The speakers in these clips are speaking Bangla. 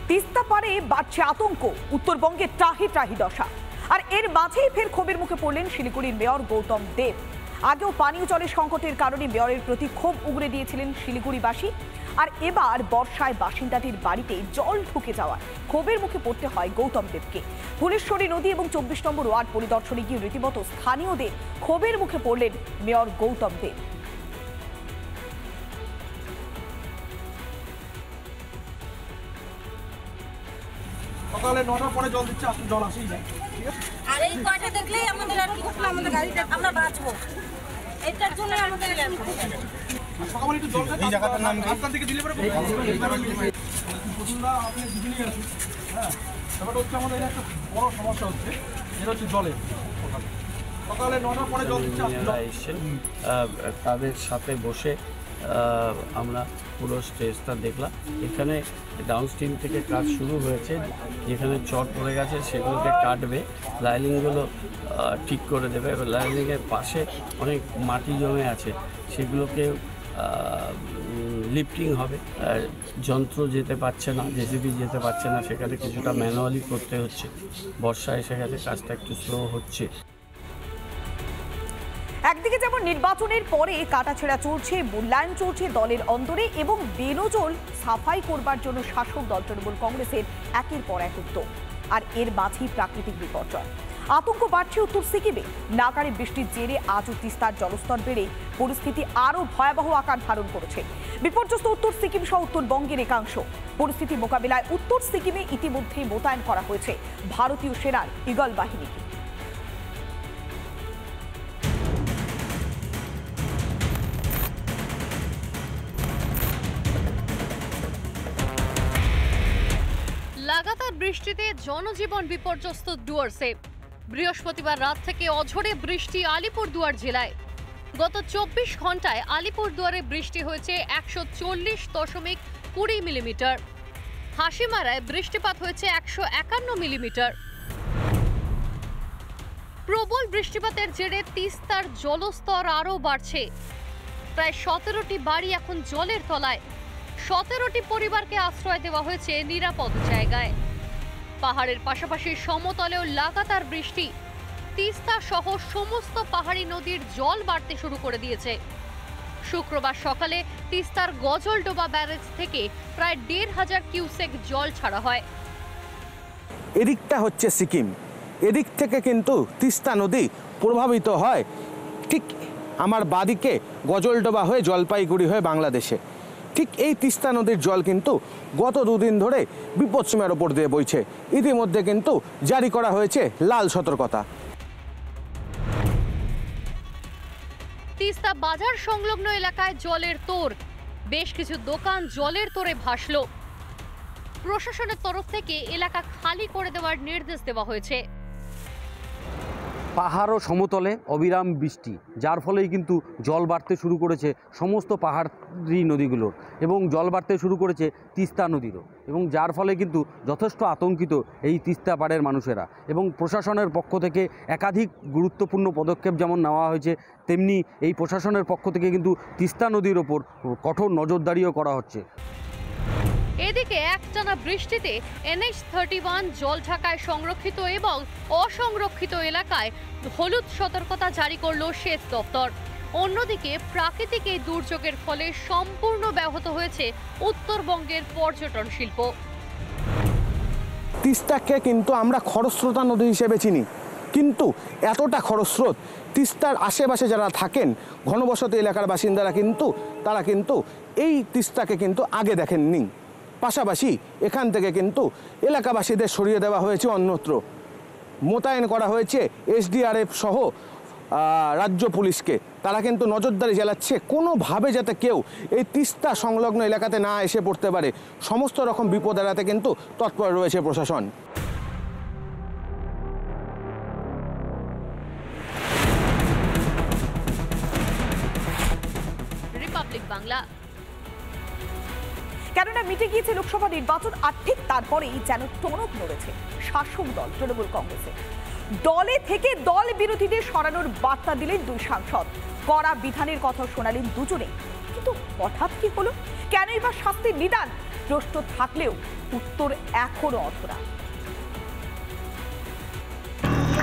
তিস্তা পারে বাড়ছে আতঙ্ক, উত্তরবঙ্গের ত্রাহি ত্রাহি দশা। আর এর মাঝেই ফের ক্ষোভের মুখে পড়লেন শিলিগুড়ির মেয়র গৌতম দেব। আগেও পানীয় জলের সংকটের কারণে মেয়রের প্রতি ক্ষোভ উগরে দিয়েছিলেন শিলিগুড়িবাসী। আর এবার বর্ষায় বাসিন্দাদের বাড়িতে জল ঢুকে যাওয়ায় ক্ষোভের মুখে পড়তে হয় গৌতম দেবকে। ফুলেশ্বরী নদী এবং 24 নম্বর ওয়ার্ড পরিদর্শনে গিয়ে রীতিমতো স্থানীয়দের ক্ষোভের মুখে পড়লেন মেয়র গৌতম দেব। সকালে 9টার পরে জল দিচ্ছে, আসলে জল আসেই যায়। আর এই কয়টা দেখলেই আমাদের আর কি করলে আমাদের গাড়িটা আমরা বাঁচবো, এটার জন্য আমাদের সকালে একটু জল এই জায়গাটার নাম রাস্তা থেকে দিলে পরে প্রচুরটা আপনি দিদিনি আছে। হ্যাঁ, ব্যাপারটা হচ্ছে আমাদের একটা বড় সমস্যা হচ্ছে, যেটা হচ্ছে জলের। সকালে 9টার পরে জল দিচ্ছে, এসে তাদের সাথে বসে আমরা পুরো স্টেজটা দেখলাম। এখানে ডাউনস্ট্রিম থেকে কাজ শুরু হয়েছে, যেখানে চট পড়ে গেছে সেগুলোকে কাটবে, লাইনিংগুলো ঠিক করে দেবে। এবার লাইনিংয়ের পাশে অনেক মাটি জমে আছে, সেগুলোকে লিফটিং হবে। যন্ত্র যেতে পারছে না, জেসিবি যেতে পারছে না, সেখানে কিছুটা ম্যানুয়ালি করতে হচ্ছে। বর্ষা এসে গেছে, কাজটা একটু স্লো হচ্ছে। একদিকে যেমন নির্বাচনের পরে কাটাছেঁড়া চলছে, মূল্যায়ন চলছে দলের অন্তরে এবং বেনজল সাফাই করবার জন্য শাসক দল তৃণমূল কংগ্রেসের একের পর এক উদ্যোগ। আর এর মাঝেই প্রাকৃতিক বিপর্যয়, আতঙ্ক বাড়ছে উত্তর সিকিমে। নাগাড়ে বৃষ্টির জেরে আজও তিস্তার জলস্তর বেড়ে পরিস্থিতি আরও ভয়াবহ আকার ধারণ করেছে। বিপর্যস্ত উত্তর সিকিম সহ উত্তরবঙ্গের একাংশ। পরিস্থিতি মোকাবিলায় উত্তর সিকিমে ইতিমধ্যেই মোতায়েন করা হয়েছে ভারতীয় সেনার ঈগল বাহিনীকে। লাগাতার বৃষ্টিতে জনজীবন বিপর্যস্ত ডুয়ার্সে। বৃহস্পতিবার রাত থেকে অঝোরে বৃষ্টি আলিপুরদুয়ার জেলায়। গত 24 ঘন্টায় আলিপুরদুয়ারে বৃষ্টি হয়েছে 140.20 মিলিমিটার। হাসিমারায় বৃষ্টিপাত হয়েছে 151 মিলিমিটার। প্রবল বৃষ্টিপাতের জেরে তিস্তার জলস্তর আরও বাড়ছে। প্রায় 17টি বাড়ি এখন জলের তলায়। 17টি পরিবারকে আশ্রয় দেওয়া হয়েছে নিরাপদ জায়গায়। পাহাড়ের পাশাপাশি সমতলেও লাগাতার বৃষ্টি। তিস্তা সহ সমস্ত পাহাড়ি নদীর জল বাড়তে শুরু করে দিয়েছে। শুক্রবার সকালে তিস্তার গজলডোবা ব্যারেজ থেকে প্রায় 1,500 কিউসেক জল ছাড়া হয়। এদিকটা হচ্ছে সিকিম, এদিক থেকে কিন্তু তিস্তা নদী প্রভাবিত হয় ঠিক আমার বাদিকে গজলডোবা হয়ে জলপাইগুড়ি হয়ে বাংলাদেশে। ঠিক এই তিস্তা নদীর জল কিন্তু গত দুদিন ধরে বিপদসীমার ওপর দিয়ে বইছে। ইতিমধ্যে কিন্তু জারি করা হয়েছে লাল সতর্কতা। তিস্তা বাজার সংলগ্ন এলাকায় জলের তোড়। বেশ কিছু দোকান জলের তোড়ে ভাসল। প্রশাসনের তরফ থেকে এলাকা খালি করে দেওয়ার নির্দেশ দেওয়া হয়েছে। পাহাড় ও সমতলে অবিরাম বৃষ্টি, যার ফলেই কিন্তু জল বাড়তে শুরু করেছে সমস্ত পাহাড়ি নদীগুলোর, এবং জল বাড়তে শুরু করেছে তিস্তা নদীরও, এবং যার ফলে কিন্তু যথেষ্ট আতঙ্কিত এই তিস্তা পাড়ের মানুষেরা। এবং প্রশাসনের পক্ষ থেকে একাধিক গুরুত্বপূর্ণ পদক্ষেপ যেমন নেওয়া হয়েছে, তেমনি এই প্রশাসনের পক্ষ থেকে কিন্তু তিস্তা নদীর ওপর কঠোর নজরদারিও করা হচ্ছে। এদিকে একটানা বৃষ্টিতে NH-31 জলঢাকায় সংরক্ষিত এবং অসংরক্ষিত এলাকায় হলুদ সতর্কতা জারি করল সেচ দপ্তর। অন্যদিকে প্রাকৃতিক এই দুর্যোগের ফলে সম্পূর্ণ ব্যাহত হয়েছে উত্তরবঙ্গের পর্যটন শিল্প। তিস্তাকে কিন্তু আমরা খরস্রোতা নদী হিসেবে চিনি, কিন্তু এতটা খরস্রোত তিস্তার আশেপাশে যারা থাকেন ঘনবসতি এলাকার বাসিন্দারা তারা কিন্তু এই তিস্তাকে কিন্তু আগে দেখেননি। পাশাপাশি এখান থেকে কিন্তু এলাকাবাসীদের সরিয়ে দেওয়া হয়েছে অন্যত্র। মোতায়েন করা হয়েছে SDRF সহ রাজ্য পুলিশকে। তারা কিন্তু নজরদারি চালাচ্ছে কোনোভাবে যাতে কেউ এই তিস্তা সংলগ্ন এলাকাতে না এসে পড়তে পারে। সমস্ত রকম বিপদ এড়াতে কিন্তু তৎপর রয়েছে প্রশাসন। রিপাবলিক বাংলা। কেননা মিটে গিয়েছে লোকসভা নির্বাচন, আর ঠিক তারপরেই যেন টনক নড়েছে শাসক দল তৃণমূল কংগ্রেসে। দলে থেকে দল বিরোধীদের সরানোর বার্তা দিলেন দুই সাংসদ। কড়া বিধানের কথা শোনালেন দুজনে। কিন্তু হঠাৎ কি হলো, কেনই বা শাস্তির নিদান? প্রশ্ন থাকলেও উত্তর এখনো অধরা।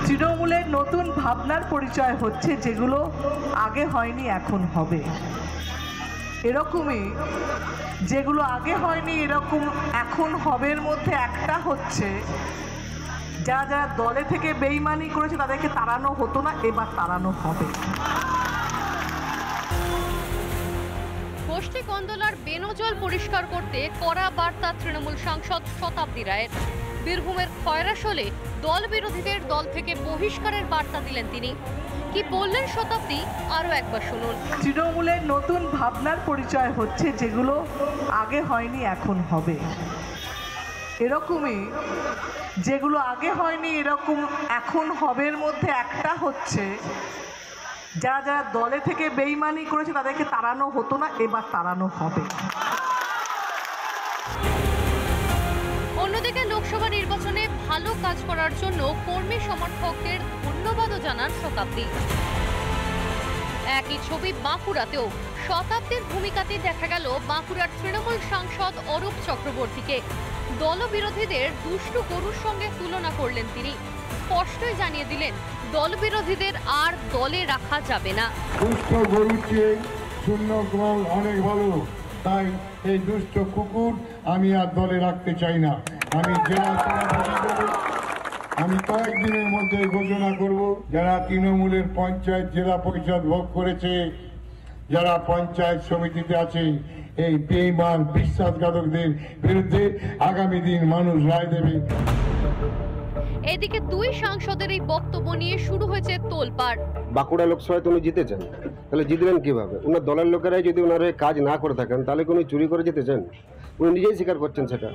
তৃণমূলের নতুন ভাবনার পরিচয় হচ্ছে যেগুলো আগে হয়নি এখন হবে। এরকমই যেগুলো আগে হয়নি এরকম এখন হবের মধ্যে একটা হচ্ছে যারা যারা দলে থেকে বেইমানি করেছে তাদেরকে তাড়ানো হতো না, এবার তাড়ানো হবে। গোষ্ঠী কন্দলার বেনজল পরিষ্কার করতে কড়া বার্তা তৃণমূল সাংসদ শতাব্দী রায়ের। বীরভূমের খয়রাশোলে দল বিরোধীদের দল থেকে বহিষ্কারের বার্তা দিলেন তিনি। কি বললেন শতাব্দী, আরো একবার শুনুন। তৃণমূলের নতুন ভাবনার পরিচয় হচ্ছে যেগুলো আগে হয়নি এখন হবে। এরকমই যেগুলো আগে হয়নি এরকম এখন হবের মধ্যে একটা হচ্ছে যারা যারা দলে থেকে বেইমানি করেছে তাদেরকে তাড়ানো হতো না, এবার তাড়ানো হবে। অন্যদিকে লোকসভা নির্বাচনে ভালো কাজ করার জন্য কর্মী সমর্থকদের ধন্যবাদও জানান শতাব্দী। একই ছবি বাঁকুড়াতেও। শতাব্দীর ভূমিকাতে দেখা গেল বাঁকুড়ার তৃণমূল সাংসদ অরূপ চক্রবর্তীকে। দলবিরোধীদের দুষ্টু গরুর সঙ্গে তুলনা করলেন তিনি। স্পষ্টই জানিয়ে দিলেন দলবিরোধীদের আর দলে রাখা যাবে না। দুষ্ট গরুর চেয়ে শূন্য গোল অনেক ভালো, তাই এই দুষ্ট কুকুর আমি আর দলে রাখতে চাই না। আমি জেলা সভাপতি দেব, আমি কয়েকদিনের মধ্যে ঘোষণা করব যারা তৃণমূলের পঞ্চায়েত জেলা পরিষদ ভোগ করেছে, যারা পঞ্চায়েত সমিতিতে আছে, এই বেঈমান বিশ্বাসঘাতকদের বিরুদ্ধে আগামী দিন মানুষ রায় দেবে। এদিকে দুই সাংসদের এই বক্তব্য নিয়ে শুরু হয়েছে তোলপাড়। বাঁকুড়া লোকসভায় উনি জিতেছেন, তাহলে জিতলেন কিভাবে? ওনার দলের লোকেরাই যদি ওনার কাজ না করে থাকেন তাহলে উনি চুরি করে জিতেছেন? উনি নিজেই স্বীকার করছেন সেটা।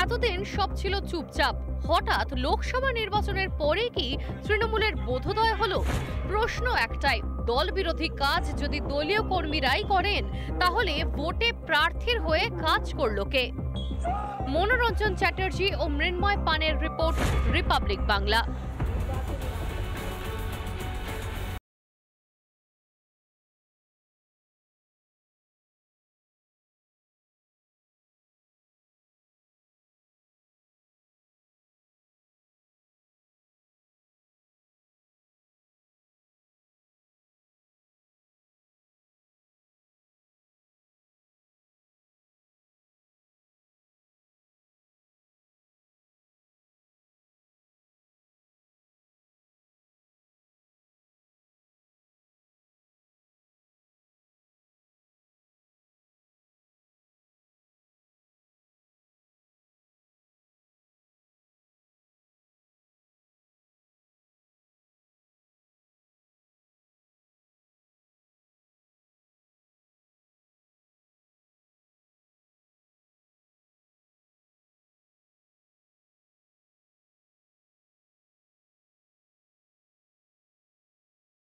এতদিন সব ছিল চুপচাপ, হঠাৎ লোকসভা নির্বাচনের পরে কি তৃণমূলের বোধোদয় হলো? প্রশ্ন একটাই, দল বিরোধী কাজ যদি দলীয় কর্মীরাই করেন তাহলে ভোটে প্রার্থীর হয়ে কাজ করলো কে? মনোরঞ্জন চ্যাটার্জি ও মৃন্ময় পানের রিপোর্ট, রিপাবলিক বাংলা।